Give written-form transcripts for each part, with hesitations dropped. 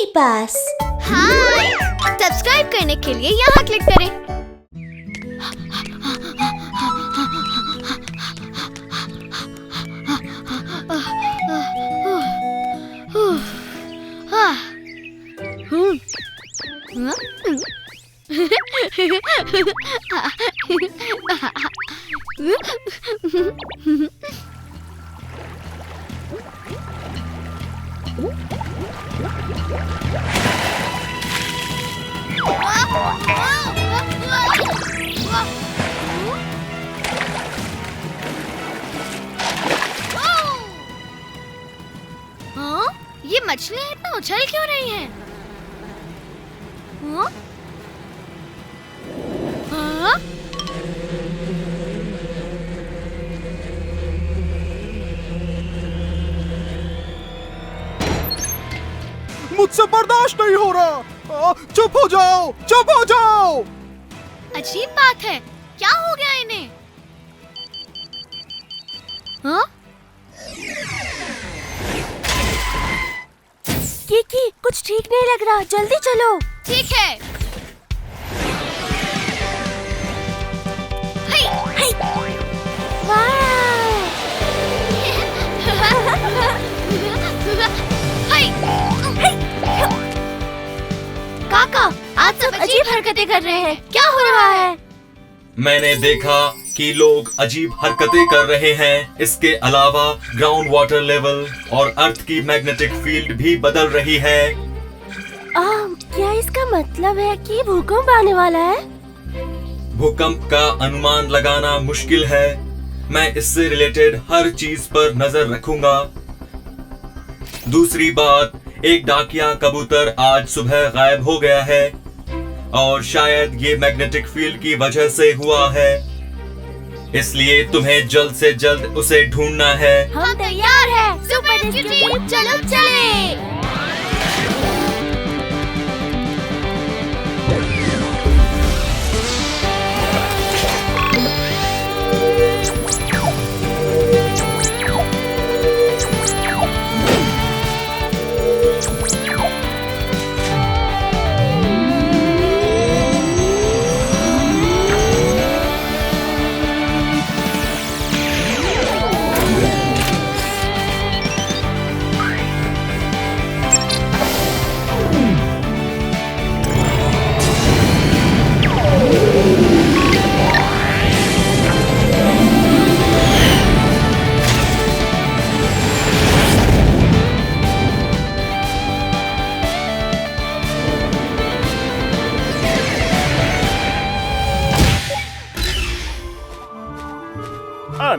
ही पास। हाय, subscribe करने के लिए यहाँ क्लिक करें। ये मछलियाँ इतना उछल क्यों रही हैं? हाँ? हाँ? मुझसे बर्दाश्त नहीं हो रहा। चुप हो जाओ, चुप हो जाओ। अजीब बात है, क्या हो गया इन्हें? हाँ? किकी, कुछ ठीक नहीं लग रहा, जल्दी चलो। ठीक है। हाय, हाय। हाय। काका, आज सब अजीब हरकतें कर रहे हैं, क्या हो रहा है? मैंने देखा कि लोग अजीब हरकतें कर रहे हैं। इसके अलावा ग्राउंड वाटर लेवल और अर्थ की मैग्नेटिक फील्ड भी बदल रही है। क्या इसका मतलब है कि भूकंप आने वाला है? भूकंप का अनुमान लगाना मुश्किल है। मैं इससे रिलेटेड हर चीज पर नजर रखूंगा। दूसरी बात, एक डाकिया कबूतर आज सुबह गायब हो गया है और शायद ये मैग्नेटिक फील्ड की वजह से हुआ है। इसलिए तुम्हें जल्द से जल्द उसे ढूंढना है। हम तैयार हैं, सुपर रेस्क्यू टीम, चलो चले।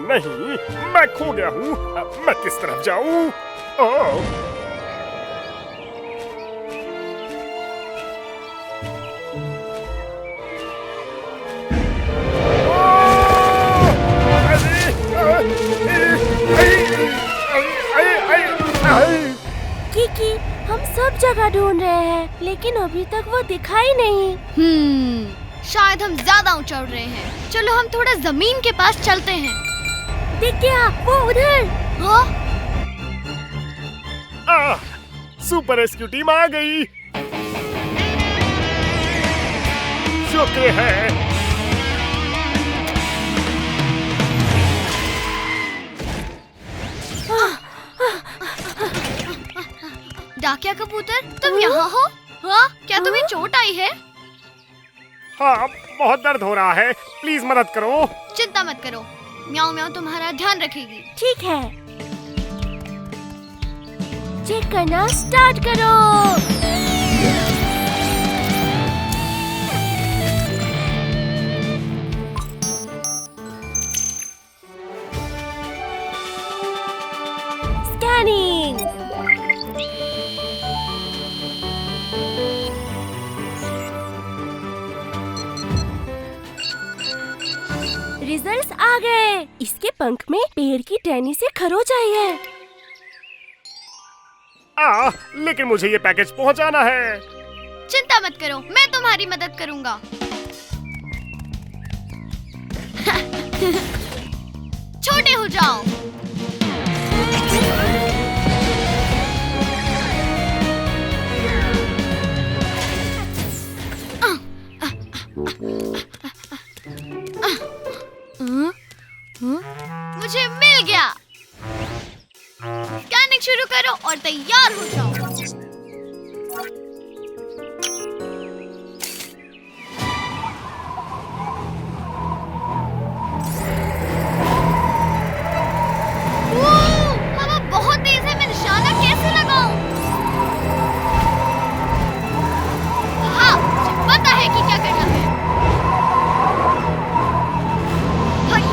नहीं, मैं खो गया हूँ। मैं किस तरफ जाऊँ? किकी, हम सब जगह ढूंढ रहे हैं, लेकिन अभी तक वो दिखाई नहीं। शायद हम ज्यादा ऊंचा उड़ रहे हैं। चलो हम थोड़ा जमीन के पास चलते हैं। देख क्या, वो उधर। हाँ? सुपर रेस्क्यू टीम आ गई। शुक्र है। डाकिया कबूतर, तुम यहाँ हो? हाँ? क्या तुम्हें चोट आई है? हाँ, बहुत दर्द हो रहा है। प्लीज मदद करो। चिंता मत करो, म्याऊ म्याऊ तुम्हारा ध्यान रखेगी। ठीक है, चेक करना स्टार्ट करो। स्कैनिंग। रिजल्ट्स आ गए। इसके पंख में पेड़ की टहनी से खरोच आई है। लेकिन मुझे ये पैकेज पहुंचाना है। चिंता मत करो, मैं तुम्हारी मदद करूंगा। छोटे हो जाओ। करो और तैयार हो जाओ। हवा बहुत तेज है, मैं निशाना कैसे लगाऊं? हाँ, मुझे पता है कि क्या करना है। लाइट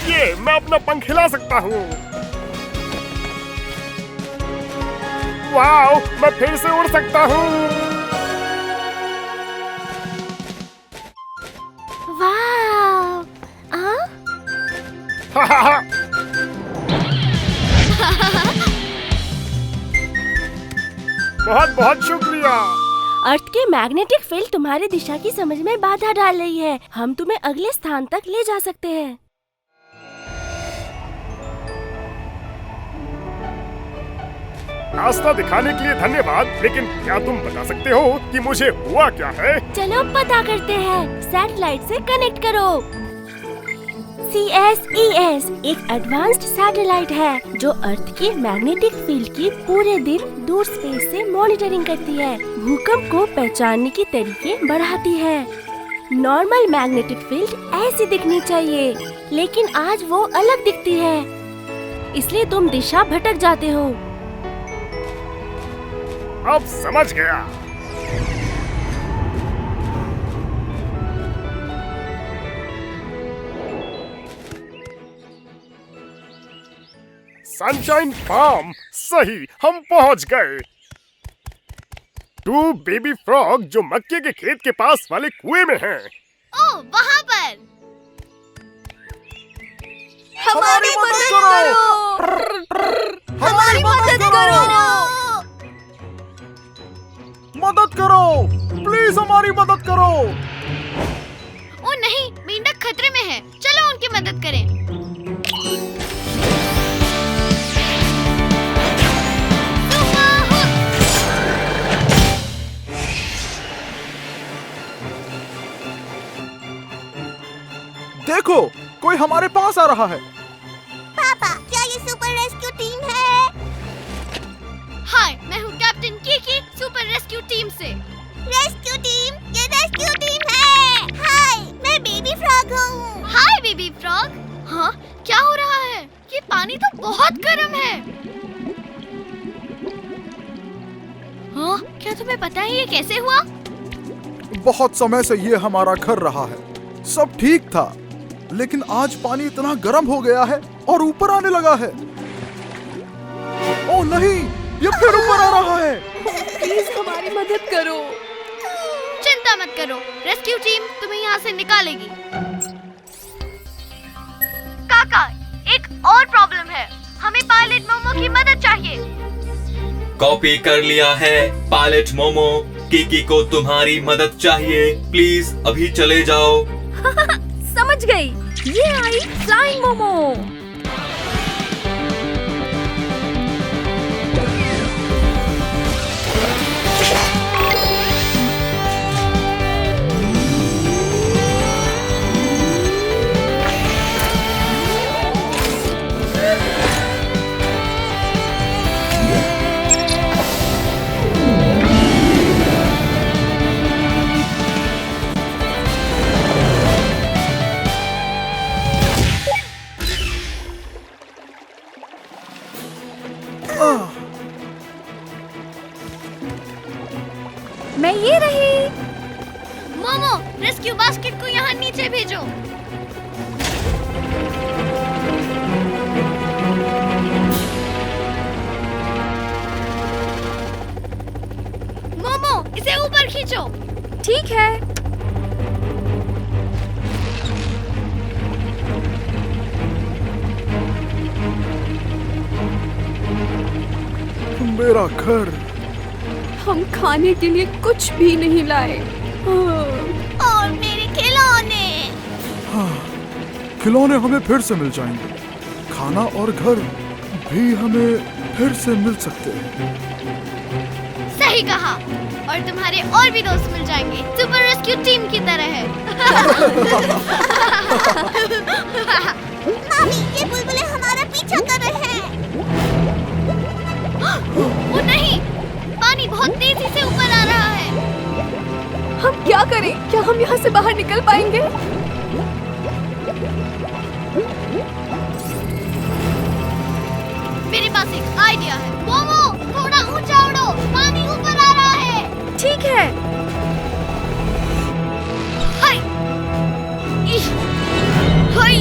ये मैं अपना पंख हिला सकता हूँ। वाओ, मैं फिर से उड़ सकता हूँ। वाह! बहुत बहुत शुक्रिया। अर्थ के मैग्नेटिक फील्ड तुम्हारी दिशा की समझ में बाधा डाल रही है। हम तुम्हें अगले स्थान तक ले जा सकते हैं। रास्ता दिखाने के लिए धन्यवाद, लेकिन क्या तुम बता सकते हो कि मुझे हुआ क्या है? चलो पता करते हैं। सैटेलाइट से कनेक्ट करो। CSES एक एडवांस्ड सैटेलाइट है जो अर्थ की मैग्नेटिक फील्ड की पूरे दिन दूर स्पेस से मॉनिटरिंग करती है। भूकंप को पहचानने की तरीके बढ़ाती है। नॉर्मल मैग्नेटिक फील्ड ऐसी दिखनी चाहिए, लेकिन आज वो अलग दिखती है, इसलिए तुम दिशा भटक जाते हो। अब समझ गया। सनशाइन फार्म, सही, हम पहुंच गए। 2 बेबी फ्रॉग जो मक्के के खेत के पास वाले कुएं में हैं। ओह, वहाँ पर। हमारी मदद करो! हमारी मदद करो! मदद करो! प्लीज हमारी मदद करो! ओ नहीं, मेंढक खतरे में है। चलो उनकी मदद करें। देखो, कोई हमारे पास आ रहा है। पापा, क्या ये सुपर रेस्क्यू टीम है? हाय, मैं हूँ captain Kiki super rescue team से। Rescue team? ये रेस्क्यू टीम है। हाय, मैं बेबी फ्रॉग हूँ। Hi baby frog. हाँ, क्या हो रहा है? ये पानी तो बहुत गर्म है। हाँ, क्या तुम्हें पता है ये कैसे हुआ? बहुत समय से ये हमारा घर रहा है। सब ठीक था, लेकिन आज पानी इतना गर्म हो गया है और ऊपर आने लगा है। ओह नहीं, ये फिर ऊपर आ रहा है। प्लीज हमारी मदद करो। चिंता मत करो, रेस्क्यू टीम तुम्हें यहाँ से निकालेगी। काका, एक और प्रॉब्लम है। हमें पायलट मोमो की मदद चाहिए। कॉपी कर लिया है पायलट मोमो। कीकी को तुम्हारी मदद चाहिए। प्लीज अभी चले जाओ। समझ गई, ये आई फ्लाइंग मोमो। मैं ये रही। मोमो, रेस्क्यू बास्केट को यहाँ नीचे भेजो। मोमो, इसे ऊपर खींचो। ठीक है। मेरा घर। हम खाने के लिए कुछ भी नहीं लाए। और मेरे खिलौने। हाँ, खिलौने हमें फिर से मिल जाएंगे। खाना और घर भी हमें फिर से मिल सकते हैं। सही कहा। और तुम्हारे और भी दोस्त मिल जाएंगे, सुपर रेस्क्यू टीम की तरह है। मामी, ये बुलबुले हमारा पीछा कर रहे हैं। वो नहीं, पानी बहुत तेजी से ऊपर आ रहा है। हम क्या करें? क्या हम यहाँ से बाहर निकल पाएंगे? मेरे पास एक आइडिया है। मोमो, थोड़ा ऊंचा उड़ो, पानी ऊपर आ रहा है। ठीक है। हाय, इश, हाय,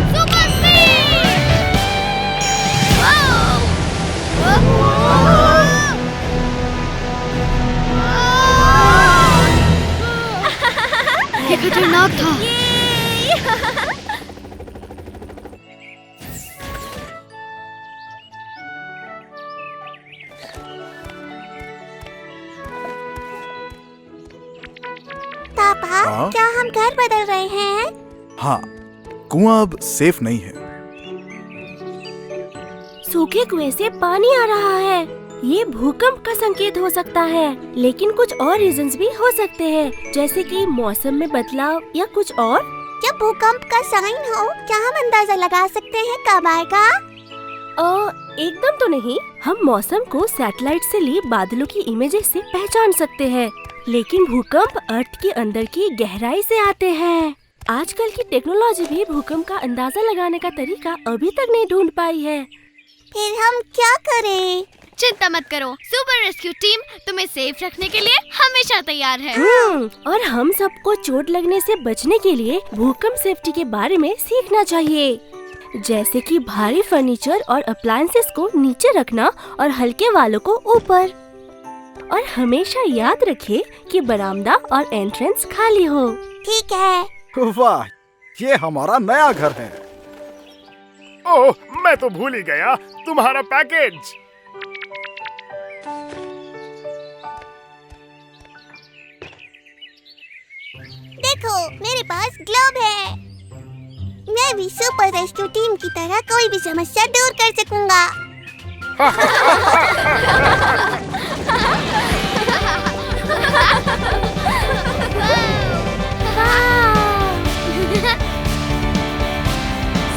सुपर स्पीड! ये खतरनाक था। पापा, हाँ? क्या हम घर बदल रहे हैं? हाँ, कुआं अब सेफ नहीं है। सूखे कुएं से पानी आ रहा है। ये भूकंप का संकेत हो सकता है, लेकिन कुछ और रीजंस भी हो सकते हैं, जैसे कि मौसम में बदलाव या कुछ और। जब भूकंप का साइन हो, क्या हम अंदाजा लगा सकते हैं कब आएगा? एकदम तो नहीं। हम मौसम को सैटेलाइट से ली बादलों की इमेजेस से पहचान सकते हैं, लेकिन भूकंप अर्थ के अंदर की गहराई से आते हैं। आजकल की टेक्नोलॉजी भी भूकंप का अंदाजा लगाने का तरीका अभी तक नहीं ढूंढ पाई है। फिर हम क्या करें? चिंता मत करो, सुपर रेस्क्यू टीम तुम्हें सेफ रखने के लिए हमेशा तैयार है। और हम सबको चोट लगने से बचने के लिए भूकंप सेफ्टी के बारे में सीखना चाहिए, जैसे कि भारी फर्नीचर और अप्लायंसेस को नीचे रखना और हल्के वालों को ऊपर। और हमेशा याद रखें कि बरामदा और एंट्रेंस खाली हो। ठीक है। वाह, ये हमारा नया घर है। ओह, मैं तो भूल ही गया तुम्हारा पैकेज। देखो, मेरे पास ग्लोब है। मैं भी सुपर रेस्क्यू टीम की तरह कोई भी समस्या दूर कर सकूंगा।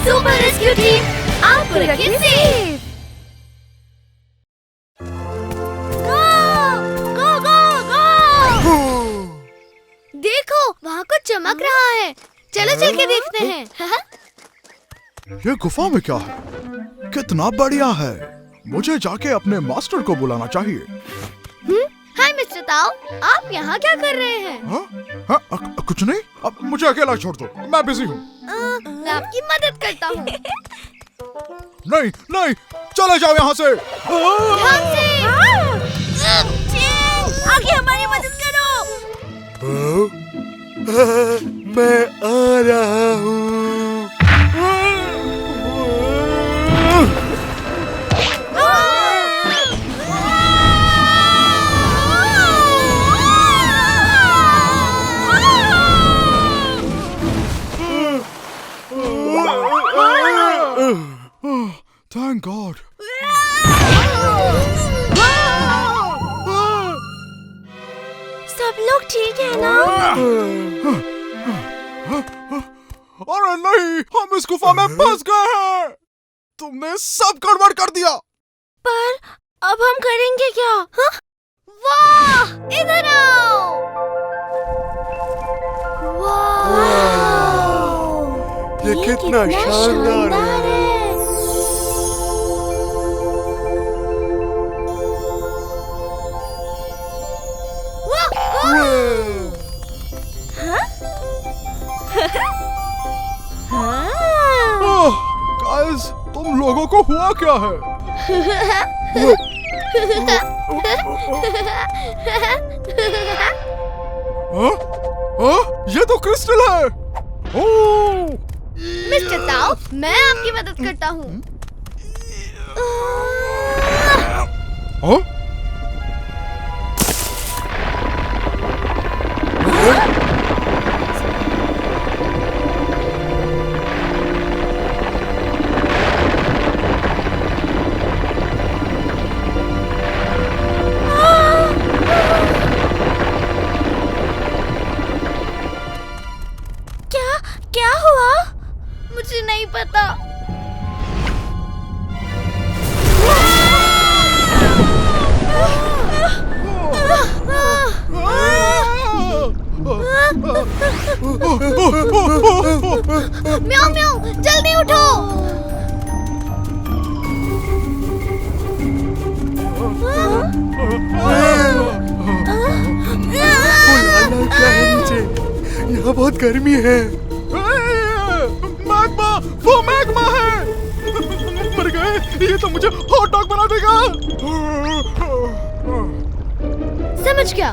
सुपर रेस्क्यू टीम आपको रखे सेफ। गो गो गो! देखो, वहाँ कुछ चमक रहा है। चलो चल के देखते हैं। ये गुफा में क्या है? कितना बढ़िया है। मुझे जाके अपने मास्टर को बुलाना चाहिए। हाय मिस्टर ताओ, आप यहाँ क्या कर रहे हैं? हाँ? हाँ? कुछ नहीं, अब मुझे अकेला छोड़ दो, मैं बिजी हूँ। मैं आपकी मदद करता हूँ। नहीं नहीं, चले जाओ यहाँ से। ध्यान से। आगे हमारी मदद करो। मैं आ रहा हूँ। Thank God. सब लोग ठीक है ना? अरे नहीं, हम इस गुफा में फंस गए हैं। तुमने सब गड़बड़ कर दिया। पर अब हम करेंगे क्या? हाँ? वाह, इधर आओ। वाह, ये कितना शानदार है। गाइस, तुम लोगों को हुआ क्या है? ये तो क्रिस्टल है। ओह! मिस्टर ताओ, मैं आपकी मदद करता हूँ। हाँ? क्या हुआ? मुझे नहीं पता। म्याऊ म्याऊ, जल्दी उठो। क्या है नीचे? यहाँ बहुत गर्मी है। मैग्मा, वो मैग्मा है। मर गए, ये तो मुझे हॉट डॉग बना देगा। समझ गया,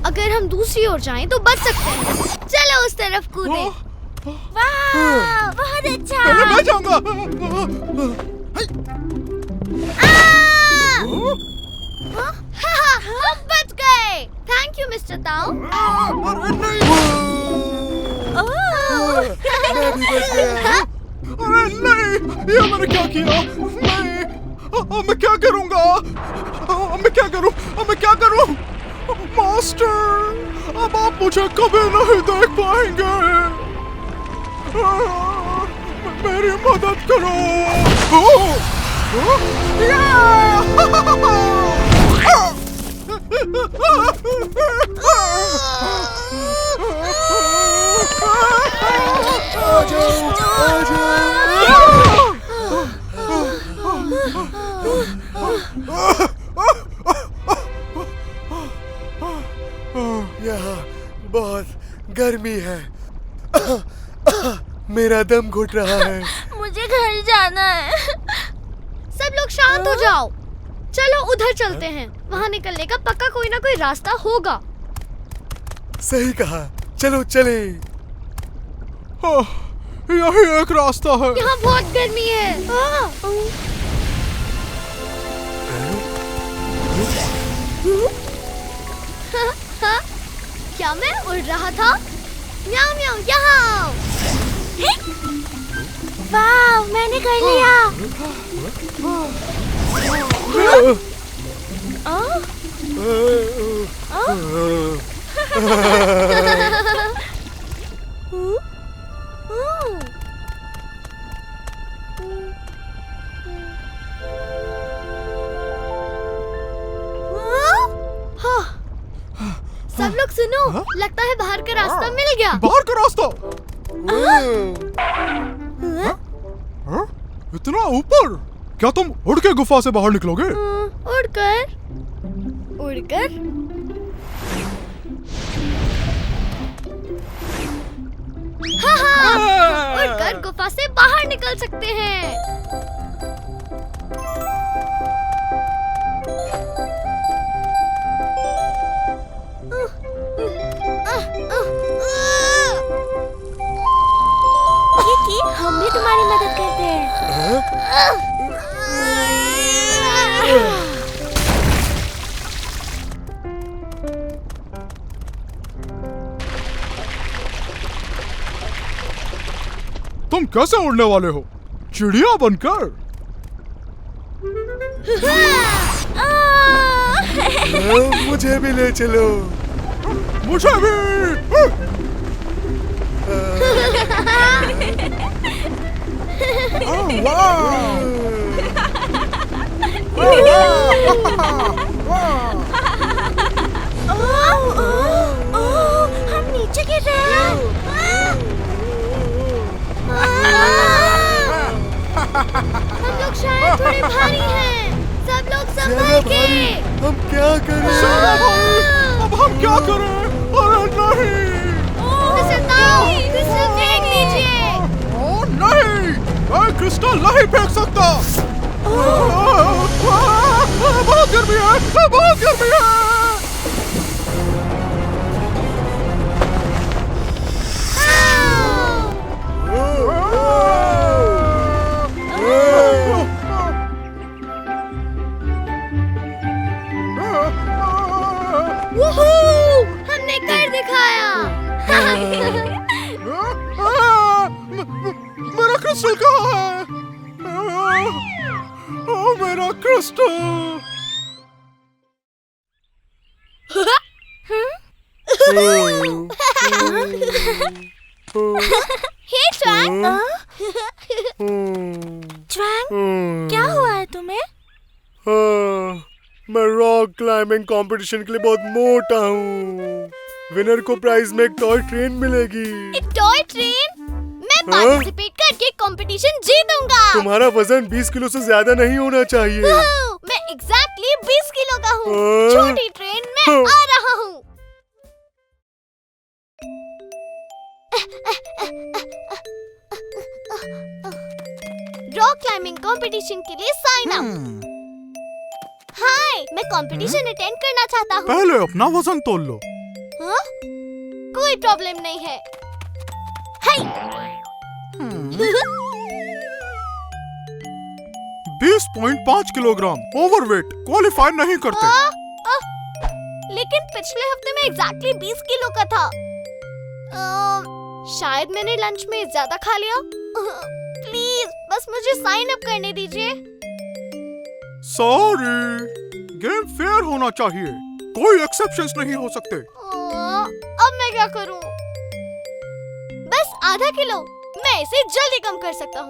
अगर हम दूसरी ओर जाएं तो बच सकते हैं। चलो उस तरफ कूदें। वाह, बहुत अच्छा। पहले मैं जाऊंगा। हम बच गए। थैंक यू मिस्टर ताओ। अरे नहीं, मैं भी बच गया। अरे नहीं, ये मैंने क्या किया? मैं क्या करूंगा? मैं क्या करूं? मैं क्या करूं? मास्टर, अब आप मुझे कभी नहीं देख पाएंगे। मेरी मदद करो। यहाँ बहुत गर्मी है। मेरा दम घुट रहा है। मुझे घर जाना है। सब लोग शांत हो जाओ। चलो उधर चलते हैं, वहाँ निकलने का पक्का कोई ना कोई रास्ता होगा। सही कहा, चलो चले। यही एक रास्ता है। यहाँ बहुत गर्मी है। क्या मैं उड़ रहा था? म्याऊ म्याऊ, यहाँ। वाह, मैंने कर लिया। सब लोग सुनो, लगता है बाहर का रास्ता मिल गया। बाहर का रास्ता? हाँ? इतना ऊपर? क्या तुम उड़ के गुफा से बाहर निकलोगे? उड़कर उड़कर हाँ, उड़कर गुफा से बाहर निकल सकते हैं। कि हम भी तुम्हारी मदद करते हैं। तुम कैसे उड़ने वाले हो? चिड़िया बनकर? मुझे भी ले चलो। मुझे भी। हम नीचे गिर रहे हैं। हम लोग शायद थोड़े भारी हैं। सब लोग संभल के। हम क्या करें? अब हम क्या करें? अरे नहीं। मिस्टर ताओ, क्रिस्टल फेंक लीजिए। ओ नहीं, मैं क्रिस्टल नहीं फेंक सकता। बहुत गर्मी है, बहुत गर्मी है। वूहू! हमने कर दिखाया। मेरा क्रिस्टल कहाँ है? ओ मेरा क्रिस्टल। हे ट्वैंक, ट्वैंक, क्या हुआ है तुम्हें? मैं रॉक क्लाइंबिंग कंपटीशन के लिए बहुत मोटा हूँ। विनर को प्राइज में एक टॉय ट्रेन मिलेगी। एक टॉय ट्रेन? मैं पार्टिसिपेट करके कंपटीशन जीतूंगा। तुम्हारा वजन 20 किलो से ज्यादा नहीं होना चाहिए। मैं एग्जैक्टली 20 किलो का हूँ। हाँ? छोटी ट्रेन में आ रहा हूँ। रॉक क्लाइंबिंग कंपटीशन के लिए साइन अप। हाय, मैं कंपटीशन अटेंड करना चाहता हूँ। पहले अपना वजन तोल लो। हाँ? कोई प्रॉब्लम नहीं है। हाय। 20.5 किलोग्राम ओवरवेट, क्वालिफाई नहीं करते। लेकिन पिछले हफ्ते में एग्जैक्टली 20 किलो का था। शायद मैंने लंच में ज्यादा खा लिया। प्लीज बस मुझे साइन अप करने दीजिए। सॉरी, गेम फेयर होना चाहिए, कोई एक्सेप्शंस नहीं हो सकते। अब मैं क्या करूं? बस आधा किलो, मैं इसे जल्दी कम कर सकता हूँ।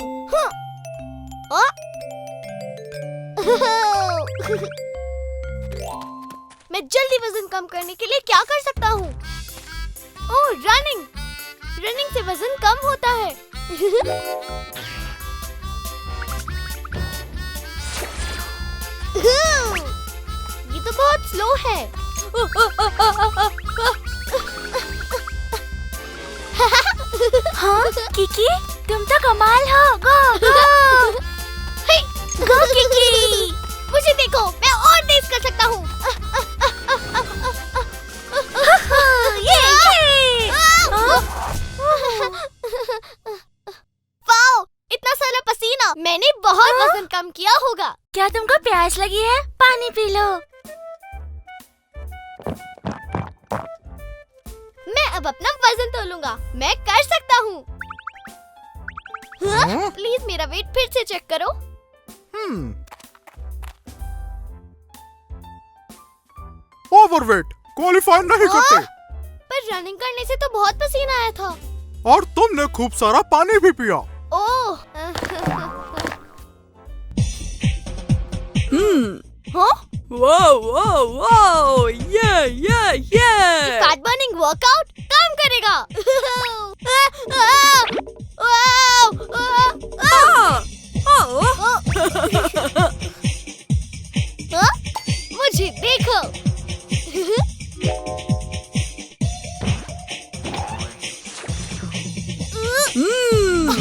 मैं जल्दी वजन कम करने के लिए क्या कर सकता हूँ? ओह, रनिंग। रनिंग से वजन कम होता है। ये तो बहुत स्लो है। हाँ किकी, तुम तो कमाल हो। गो गो गो किकी। मुझे देखो, मैं और तेज कर सकता हूँ। वाओ, इतना सारा पसीना। मैंने बहुत वजन कम किया होगा। क्या तुमको प्यास लगी है? पानी पी लो। मैं अब अपना वजन तोलूंगा। मैं कर सकता हूँ। प्लीज मेरा वेट फिर से चेक करो। ओवरवेट, क्वालिफाई नहीं करते। पर रनिंग करने से तो बहुत पसीना आया था। और तुमने खूब सारा पानी भी पिया। ओह। हाँ? Wow, yeah. Fat burning workout काम करेगा। मुझे देखो।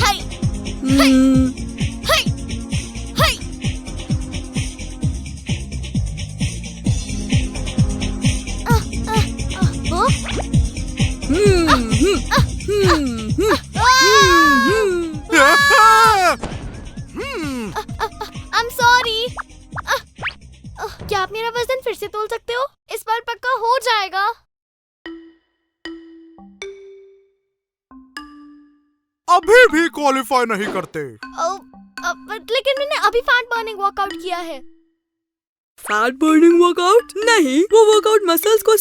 हाय, हाय, हाय, हाय। I'm sorry. क्या आप मेरा वजन फिर से तोल सकते हो? इस बार पक्का हो जाएगा। अभी भी क्वालिफाई नहीं करते। लेकिन मैंने अभी फैट बर्निंग वर्कआउट किया है। फैट बर्निंग वर्कआउट नहीं, वो वर्कआउट मसल्स को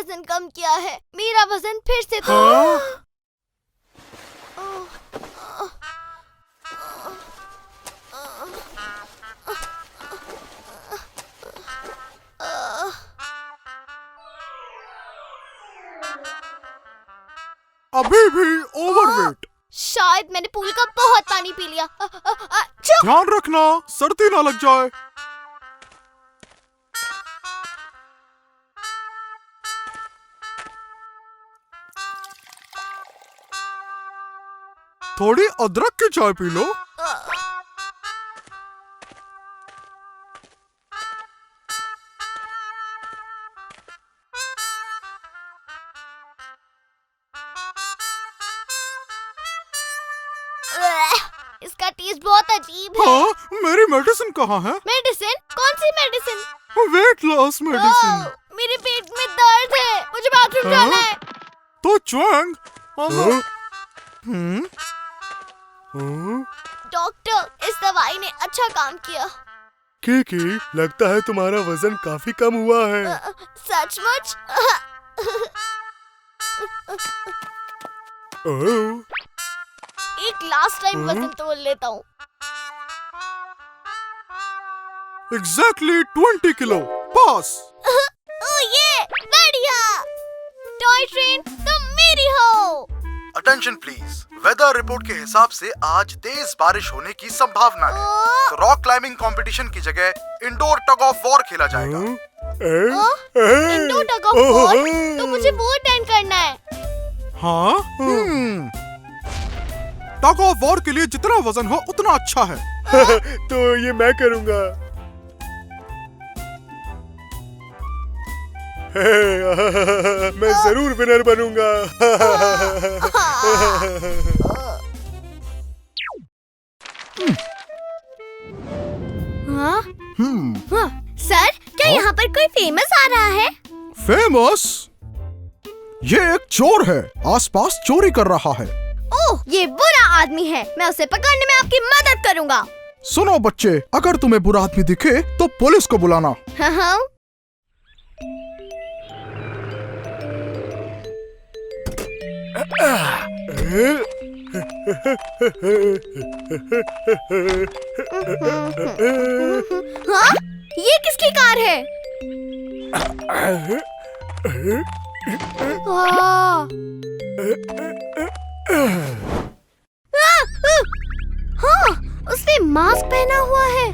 वजन कम किया है। मेरा वजन फिर से तो अभी भी ओवरवेट। शायद मैंने पूल का बहुत पानी पी लिया। ध्यान रखना सर्दी ना लग जाए। थोड़ी अदरक की चाय पी लो। इसका टेस्ट बहुत अजीब है। हाँ, मेरी मेडिसिन कहाँ है? मेडिसिन? कौन सी मेडिसिन? Weight loss medicine. मेरे पेट में दर्द है, मुझे बाथरूम जाना है। तो च्वांग। डॉक्टर, इस दवाई ने अच्छा काम किया। किकी, लगता है तुम्हारा वजन काफी कम हुआ है। सचमुच? एक लास्ट टाइम वजन तोल लेता हूँ। एग्जैक्टली 20 किलो बस। ये बढ़िया। टॉय ट्रेन तुम मेरी हो। Attention please. वेदर रिपोर्ट के हिसाब से आज तेज बारिश होने की संभावना है। तो रॉक क्लाइंबिंग कंपटीशन की जगह इंडोर टग ऑफ वॉर खेला जाएगा। Indoor tug of war? तो मुझे वो अटेंड करना है। हाँ? टग ऑफ वॉर के लिए जितना वजन हो उतना अच्छा है। तो ये मैं करूँगा। मैं जरूर विनर बनूंगा। हाँ? सर, क्या यहाँ पर कोई फेमस आ रहा है? फेमस? ये एक चोर है, आसपास चोरी कर रहा है। ओह, ये बुरा आदमी है। मैं उसे पकड़ने में आपकी मदद करूँगा। सुनो बच्चे, अगर तुम्हें बुरा आदमी दिखे तो पुलिस को बुलाना। हाँ। हाँ? ये किसकी कार है? हाँ, उसने मास्क पहना हुआ है।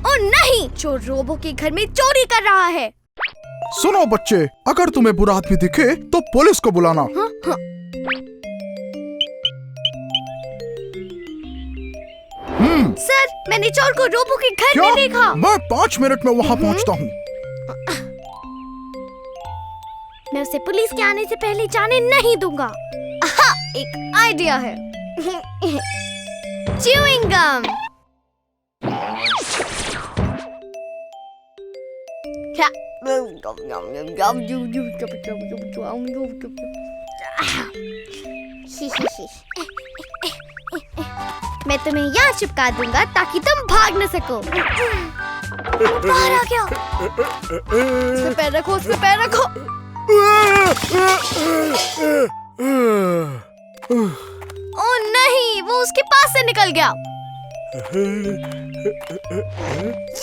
ओ नहीं, चोर रोबो के घर में चोरी कर रहा है। सुनो बच्चे, अगर तुम्हें बुरा आदमी दिखे तो पुलिस को बुलाना। हाँ। सर, मैंने चोर को रोबो के घर में देखा। मैं 5 मिनट में वहाँ पहुँचता हूँ। मैं उसे पुलिस के आने से पहले जाने नहीं दूंगा। आहा, एक आइडिया है। Chewing gum. मैं तुम्हें यहाँ चिपका दूंगा ताकि तुम भाग न सको। बाहर आ गया। उसमें पैर रखो, उसमें पैर रखो। ओ नहीं, वो उसके पास से निकल गया।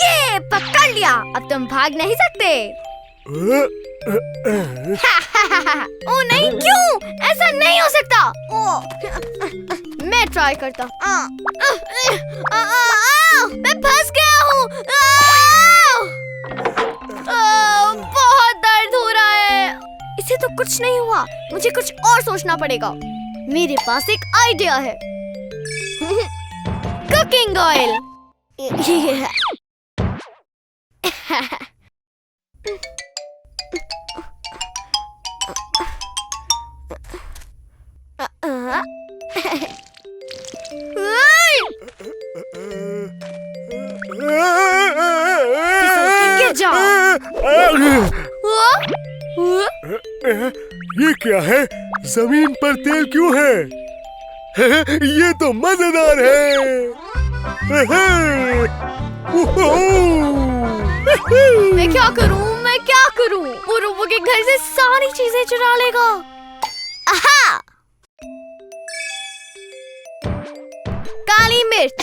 ये पकड़ लिया। अब तुम भाग नहीं सकते। ओ नहीं, क्यों? ऐसा नहीं हो सकता। मैं ट्राई करता हूँ। मैं फंस गया हूँ। बहुत दर्द हो रहा है। इसे तो कुछ नहीं हुआ। मुझे कुछ और सोचना पड़ेगा। मेरे पास एक आइडिया है। Cooking oil. गिर जाओ। ये क्या है? जमीन पर तेल क्यों है? ये तो मजेदार है। मैं क्या करूं? मैं क्या करूं? वो रोबो के घर से सारी चीजें चुरा लेगा। आहा! काली मिर्च।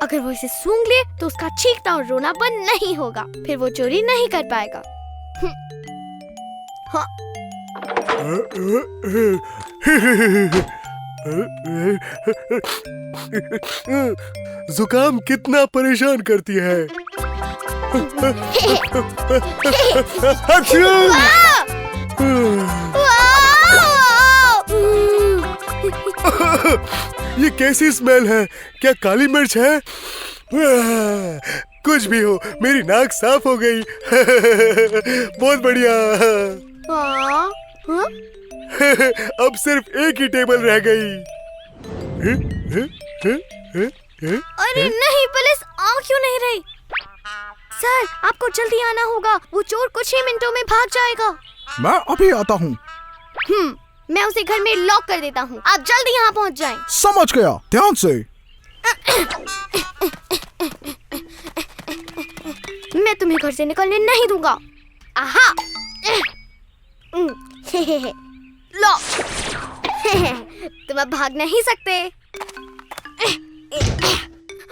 अगर वो इसे सूंघ ले तो उसका चीखना और रोना बंद नहीं होगा, फिर वो चोरी नहीं कर पाएगा। हाँ। जुकाम कितना परेशान करती है। ये कैसी स्मेल है? क्या काली मिर्च है? कुछ भी हो, मेरी नाक साफ हो गई। बहुत बढ़िया। अब सिर्फ एक ही टेबल रह गई। अरे नहीं, पुलिस आ क्यों नहीं रही? सर, आपको जल्दी आना होगा, वो चोर कुछ ही मिनटों में भाग जाएगा। मैं अभी आता हूँ। मैं उसे घर में लॉक कर देता हूँ, आप जल्दी यहाँ पहुँच जाएं। समझ गया, ध्यान से। मैं तुम्हें घर से निकलने नहीं दूंगा। आहा! लॉक। तुम अब भाग नहीं सकते।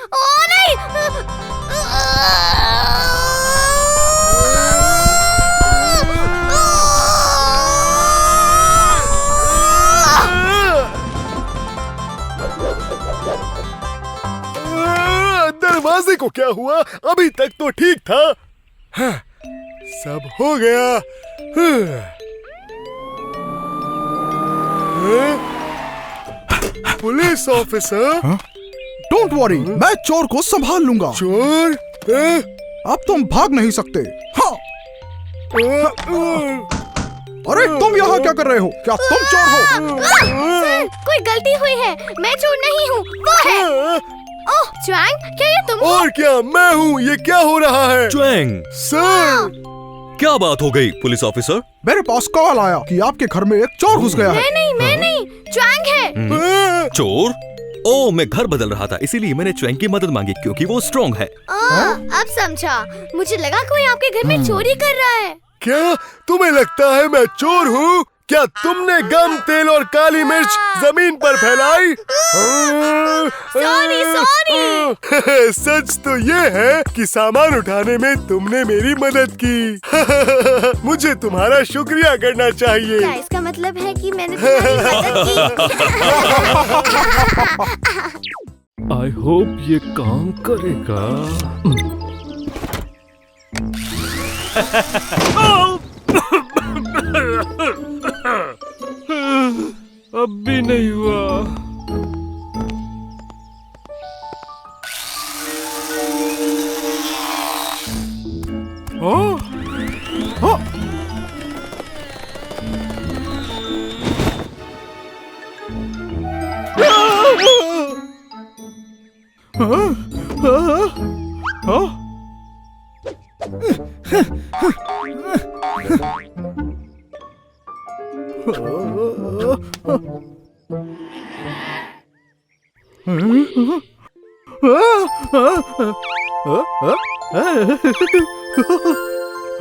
ओ नहीं! दरवाजे को क्या हुआ? अभी तक तो ठीक था। हाँ, सब हो गया। Police officer. डोंट वरी, मैं चोर को संभाल लूंगा। चोर? अब तुम भाग नहीं सकते। हाँ। अरे तुम यहाँ क्या कर रहे हो? क्या तुम चोर हो? सर, कोई गलती हुई है, मैं चोर नहीं हूँ, वो है। ओह च्वांग, क्या ये तुम हो? और क्या, मैं हूँ। ये क्या हो रहा है? च्वांग, सर, क्या बात हो गई पुलिस ऑफिसर? मेरे पास कॉल आया कि आपके घर में एक चोर घुस गया है। मैं नहीं, च्वांग है। चोर? ओ, मैं घर बदल रहा था, इसीलिए मैंने च्वांग की मदद मांगी क्योंकि वो स्ट्रॉन्ग है। अब समझा, मुझे लगा कोई आपके घर में चोरी कर रहा है। क्या तुम्हें लगता है मैं चोर हूँ? क्या तुमने गम, तेल और काली मिर्च जमीन पर फैलाई? सॉरी। सच तो ये है कि सामान उठाने में तुमने मेरी मदद की। मुझे तुम्हारा शुक्रिया करना चाहिए। क्या इसका मतलब है कि मैंने तुम्हारी मदद की? आई होप ये काम करेगा। अब भी नहीं हुआ।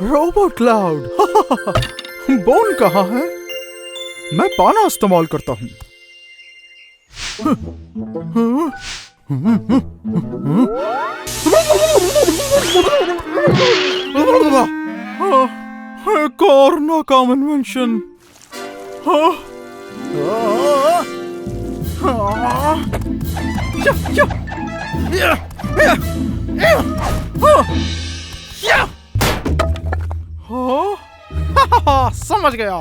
Robo cloud. बोन कहाँ है? मैं पाना इस्तेमाल करता हूँ। एक और नाकाम इन्वेंशन। समझ गया।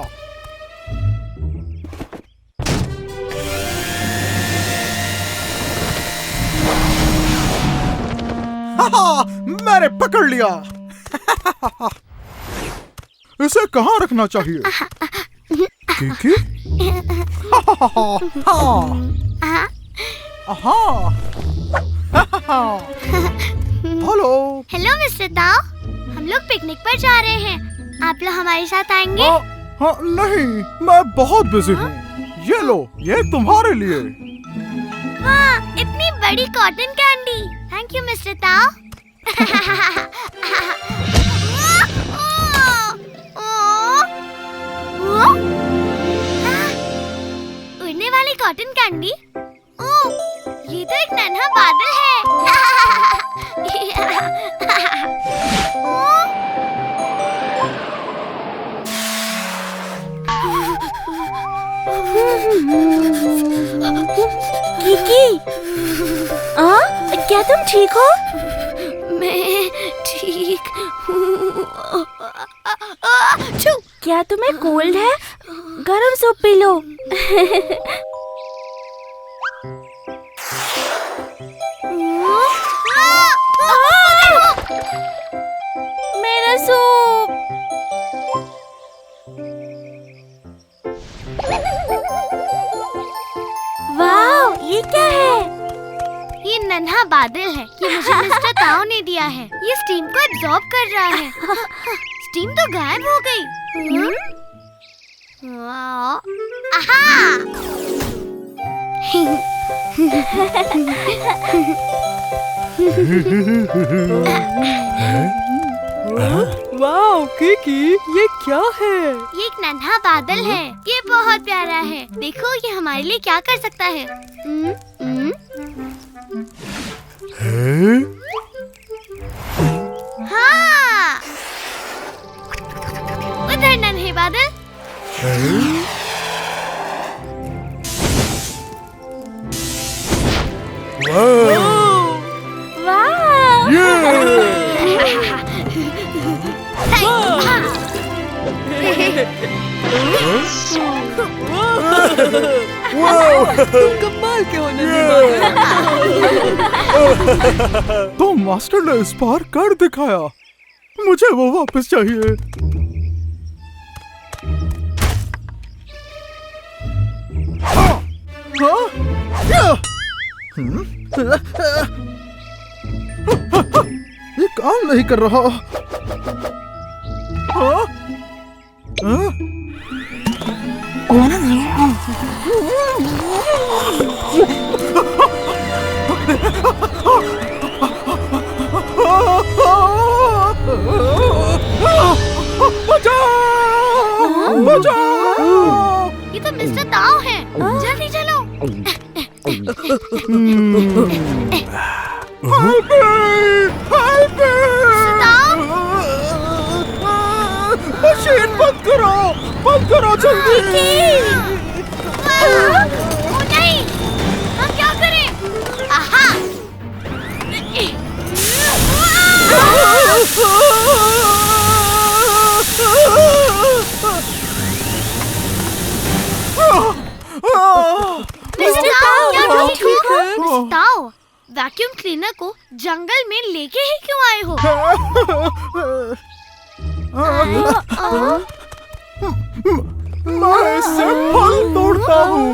मैंने पकड़ लिया। इसे कहाँ रखना चाहिए? किकी? हेलो। हेलो मिस्टर ताओ, हम लोग पिकनिक पर जा रहे हैं, आप लोग हमारे साथ आएंगे? नहीं, मैं बहुत बिजी हूँ। ये लो, ये तुम्हारे लिए। वाह, इतनी बड़ी cotton candy. Thank you mister Tao. उड़ने वाली कॉटन कैंडी। ओह, ये तो एक नन्हा बादल है। किकी, क्या तुम ठीक हो? मैं ठीक हूँ। क्या तुम्हें कोल्ड है? गरम सूप पी लो। मेरा सूप। वाह, ये क्या है? ये नन्हा बादल है। ये मुझे मिस्टर ताओ ने दिया है। ये स्टीम को एब्जॉर्ब कर रहा है। स्टीम तो गायब हो गई। वाह, आहा! वाओ किकी, ये क्या है? ये एक नन्हा बादल है। ये बहुत प्यारा है। देखो ये हमारे लिए क्या कर सकता है। हाँ, उधर नन्हे बादल। तुम कमाल के हो नन्हे बादल। तो मास्टर ने इस बार कर दिखाया। मुझे वो वापस चाहिए। ये काम नहीं कर रहा। ये तो मिस्टर ताओ है। जल्दी चलो। मशीन बंद करो जल्दी। नहीं, हम क्या करें? आहा! मिस्टर ताओ, क्या तुम ठीक हो? मिस्टर ताओ, वैक्यूम क्लीनर को जंगल में लेके ही क्यों आए हो? मैं इससे फल तोड़ता हूँ।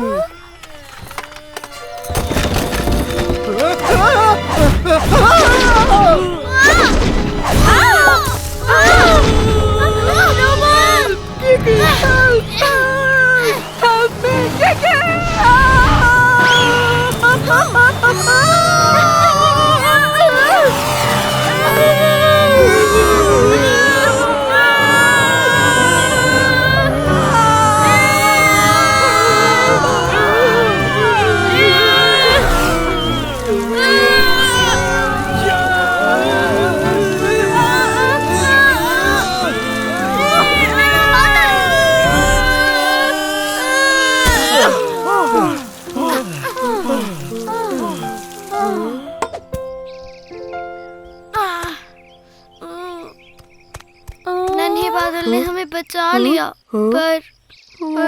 नन्हे बादल ने हमें बचा लिया, पर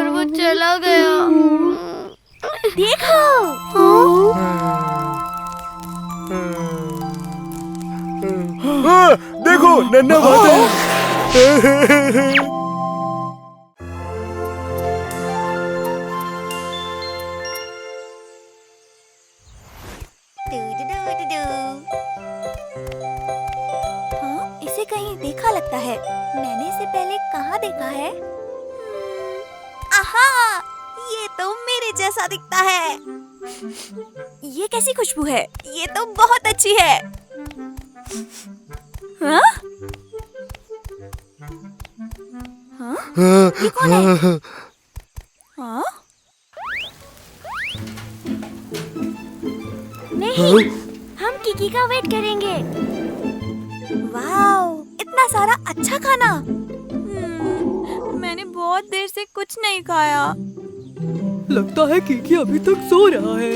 वो चला गया। देखो। देखो नन्हा बादल। इसे कहीं देखा लगता है। मैंने इसे पहले कहाँ देखा है? आहा! ये तो मेरे जैसा दिखता है। ये कैसी खुशबू है? ये तो बहुत अच्छी है। हाँ? हाँ? ये कौन है? हाँ? नहीं, हम किकी का वेट करेंगे। वाओ, इतना सारा अच्छा खाना। मैंने बहुत देर से कुछ नहीं खाया। लगता है किकी अभी तक सो रहा है।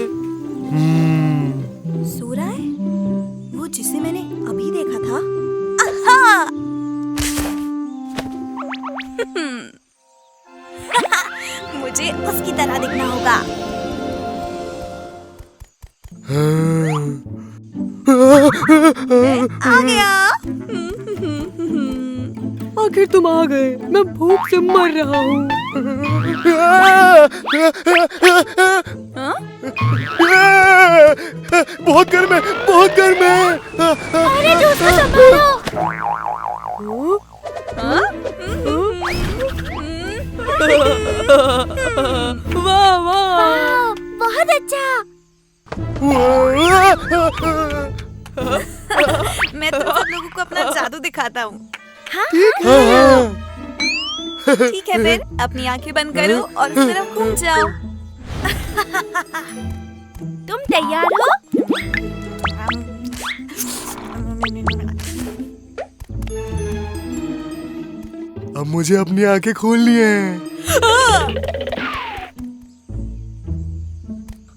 सो रहा है? वो जिसे मैंने अभी देखा था। आहा! मुझे उसकी तरह दिखना होगा। आ गया। आखिर तुम आ गए। मैं भूख से मर रहा हूँ। बहुत गर्म है, बहुत गर्म है। अरे जूस को संभालो। वाह वाह, बहुत अच्छा। मैं तुम सब लोगों को अपना जादू दिखाता हूँ। ठीक है, फिर अपनी आंखें बंद करो और उस तरफ घूम जाओ। तुम तैयार हो? अब मुझे अपनी आंखें खोलनी है।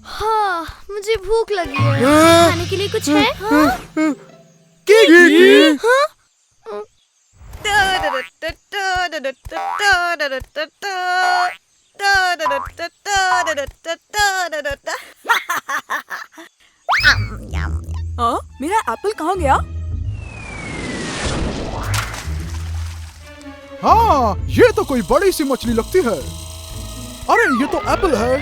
हाँ, मुझे भूख लगी है। खाने के लिए कुछ है? मेरा एप्पल कहाँ गया? हाँ, ये तो कोई बड़ी सी मछली लगती है। अरे ये तो एप्पल है।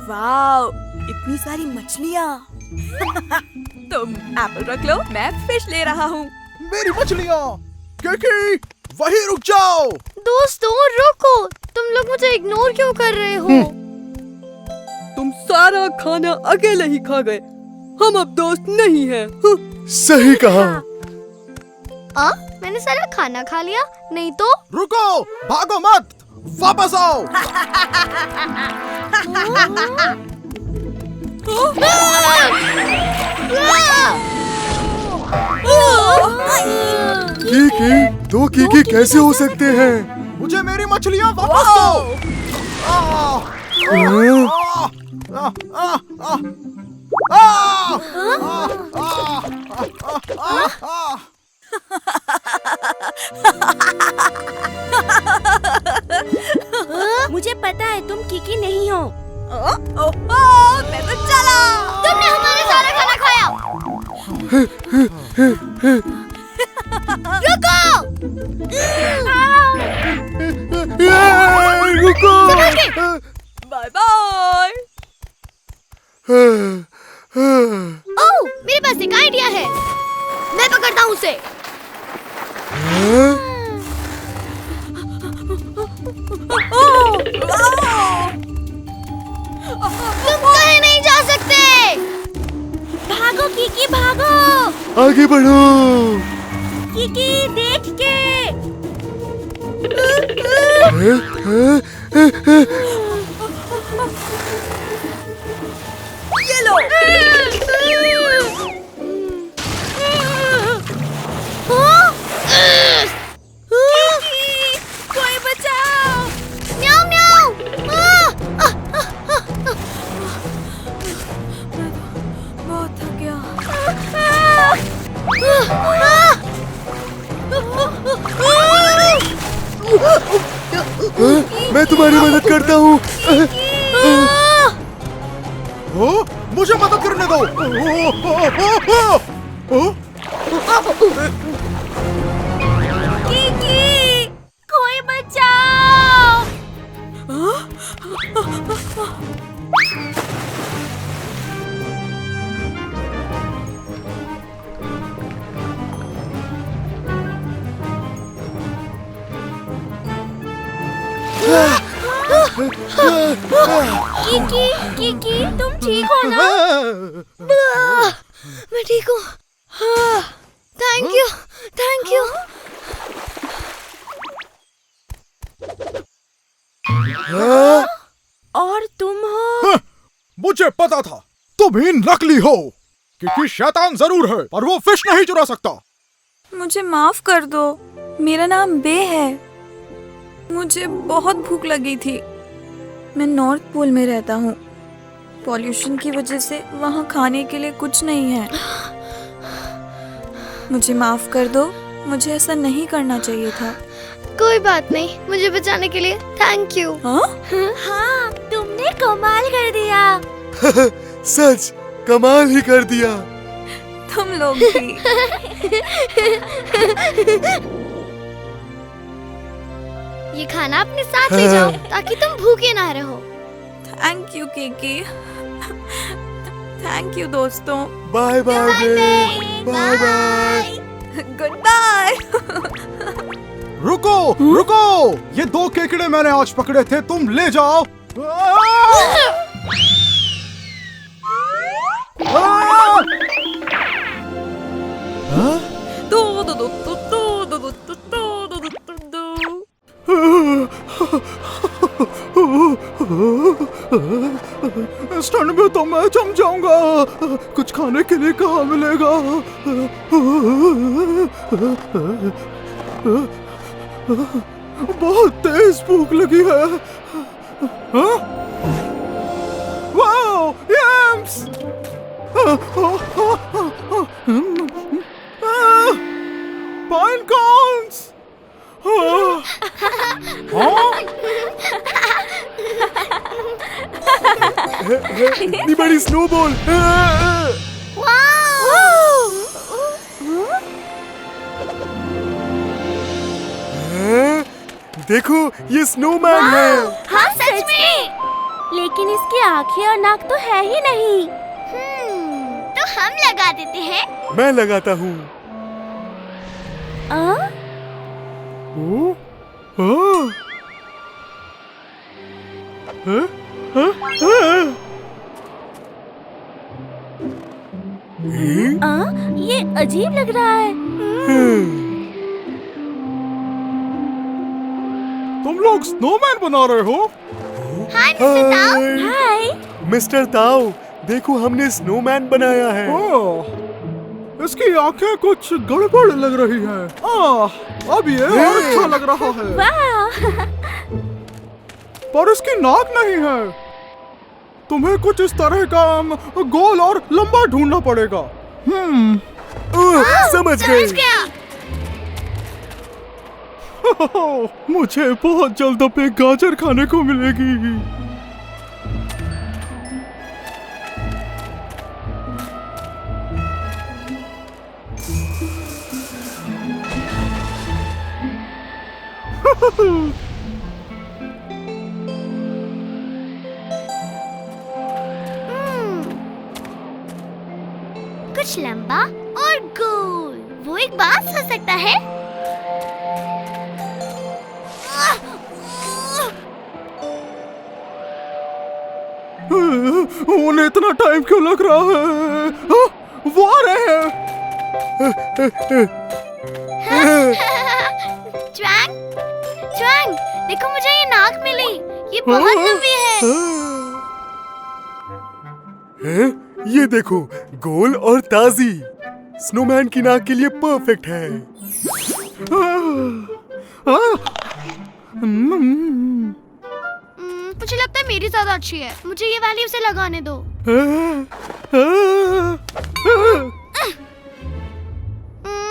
वाओ, इतनी सारी मछलियाँ। तुम एप्पल रख लो, मैं फिश ले रहा हूँ। मेरी मछलियाँ। किकी, वहीं रुक जाओ। दोस्तों रुको, तुम लोग मुझे इग्नोर क्यों कर रहे हो? तुम सारा खाना अकेले ही खा गए। हम अब दोस्त नहीं हैं। सही कहा। मैंने सारा खाना खा लिया, नहीं तो? रुको, भागो मत, वापस आओ। कीकी, दो कीकी कैसे हो सकते हैं? मुझे मेरी मछलियाँ वापस दो। मुझे पता है तुम किकी नहीं हो। मैं तो चला। तुमने हमारा सारा खाना खाया। रुको! रुको। Bye bye. ओह, मेरे पास एक आइडिया है। मैं पकड़ता हूँ उसे। तुम कहीं नहीं जा सकते। भागो किकी, भागो। आगे बढ़ो। किकी, देख के। ये लो। कोई बचाओ। म्याऊ म्याऊ। बहुत थक गया। मैं तुम्हारी मदद करता हूँ। मुझे मदद करने दो। किकी, कोई बचाओ। कीकी, तुम ठीक हो ना? मैं ठीक हूँ। Thank you. और तुम हो? मुझे पता था तुम ही नकली हो। क्योंकि शैतान जरूर है पर वो फिश नहीं चुरा सकता। मुझे माफ कर दो, मेरा नाम बे है। मुझे बहुत भूख लगी थी। मैं नॉर्थ पोल में रहता हूँ। पॉल्यूशन की वजह से वहाँ खाने के लिए कुछ नहीं है। मुझे माफ कर दो, मुझे ऐसा नहीं करना चाहिए था। कोई बात नहीं, मुझे बचाने के लिए थैंक यू। हाँ, तुमने कमाल कर दिया। सच कमाल ही कर दिया। तुम लोग भी। ये खाना अपने साथ ले जाओ ताकि तुम भूखे ना रहो। Thank you Keki. Thank you दोस्तों। Bye bye bye bye. Goodbye. रुको, ये 2 केकड़े मैंने आज पकड़े थे, तुम ले जाओ। इस ठंड में तो मैं जम जाऊंगा। कुछ खाने के लिए कहाँ मिलेगा? बहुत तेज भूख लगी है। Wow, Young's! Pine corns! इतनी बड़ी स्नोबॉल। देखो ये स्नोमैन है। हाँ सच में। लेकिन इसकी आंखें और नाक तो है ही नहीं। तो हम लगा देते हैं। मैं लगाता हूँ। ये अजीब लग रहा है। तुम लोग स्नोमैन बना रहे हो? हाय। मिस्टर ताओ, देखो हमने स्नोमैन बनाया है। इसकी आंखें कुछ गड़बड़ लग रही हैं। अब ये और अच्छा लग रहा है। पर इसकी नाक नहीं है। तुम्हें कुछ इस तरह का गोल और लंबा ढूंढना पड़ेगा। समझ गए। मुझे बहुत जल्द अपने गाजर खाने को मिलेगी। कुछ लंबा और गोल, वो एक बांस हो सकता है। उन्हें इतना टाइम क्यों लग रहा है? वो आ रहे हैं। च्वांग, देखो मुझे ये नाक मिली। ये बहुत लंबी है। ये देखो, गोल और ताजी। स्नोमैन की नाक के लिए परफेक्ट है। मुझे लगता है मेरी ज्यादा अच्छी है। मुझे ये वाली उसे लगाने दो।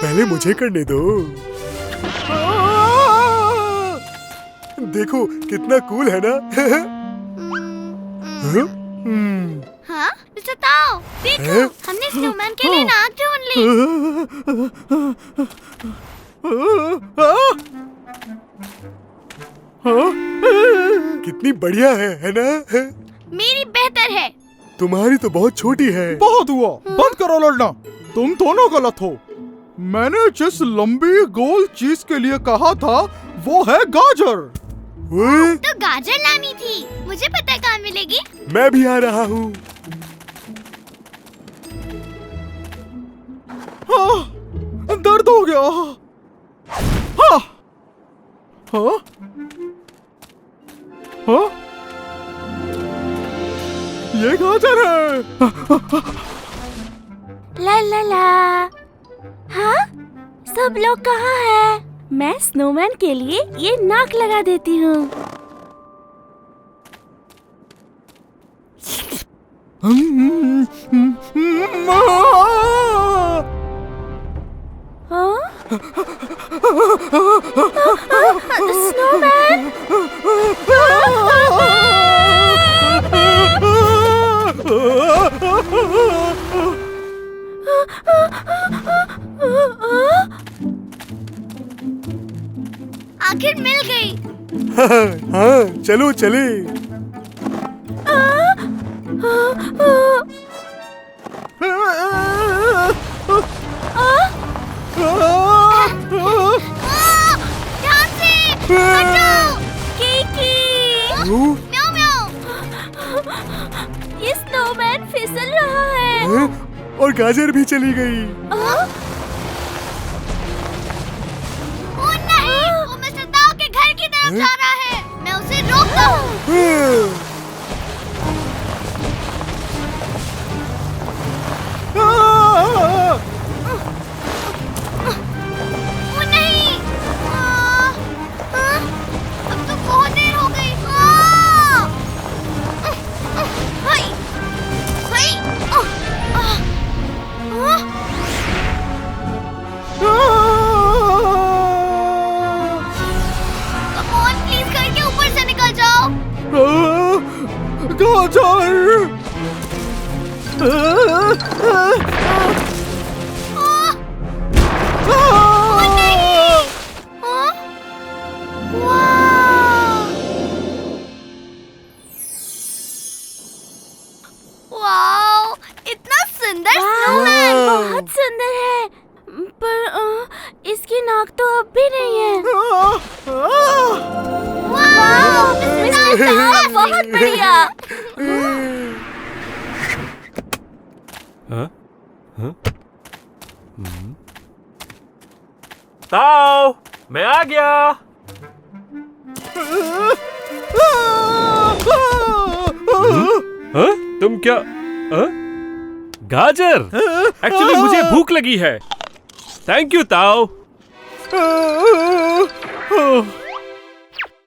पहले मुझे करने दो। देखो कितना कूल है ना। हाँ, मिस्टर ताओ, देखो हमने स्नोमैन के लिए नाक ढूंढ ली। कितनी बढ़िया है ना? मेरी बेहतर है। तुम्हारी तो बहुत छोटी है। बहुत हुआ, बंद करो लड़ना। तुम दोनों गलत हो। मैंने जिस लंबी गोल चीज के लिए कहा था वो है गाजर। तो गाजर लानी थी। मुझे पता है कहाँ मिलेगी। मैं भी आ रहा हूँ। दर्द हो गया। हाँ हाँ हाँ, ये गाजर है। ला ला ला। हाँ, सब लोग कहाँ हैं? मैं स्नोमैन के लिए ये नाक लगा देती हूँ। स्नोमैन! आखिर मिल गई। हाँ, चलो चले। ध्यान से, बचाओ। कीकी! म्याऊ म्याऊ। ये स्नोमैन फिसल रहा है। और गाजर भी चली गई। ओ नहीं, वो मिस्टर ताओ के घर की तरफ जा रहा है। मैं उसे रोकता हूँ। ओ नहीं, अब तो बहुत देर हो गई। हाय, हाय, कम ऑन, प्लीज घर के ऊपर से निकल जाओ। गाजर! वाओ, इतना सुंदर स्नोमैन। बहुत सुंदर है, पर इसकी नाक तो अब भी नहीं है। वाओ, मिस्टर ताओ, बहुत बढ़िया। ताओ, मैं आ गया। तुम क्या? गाजर? एक्चुअली मुझे भूख लगी है। Thank you Tao.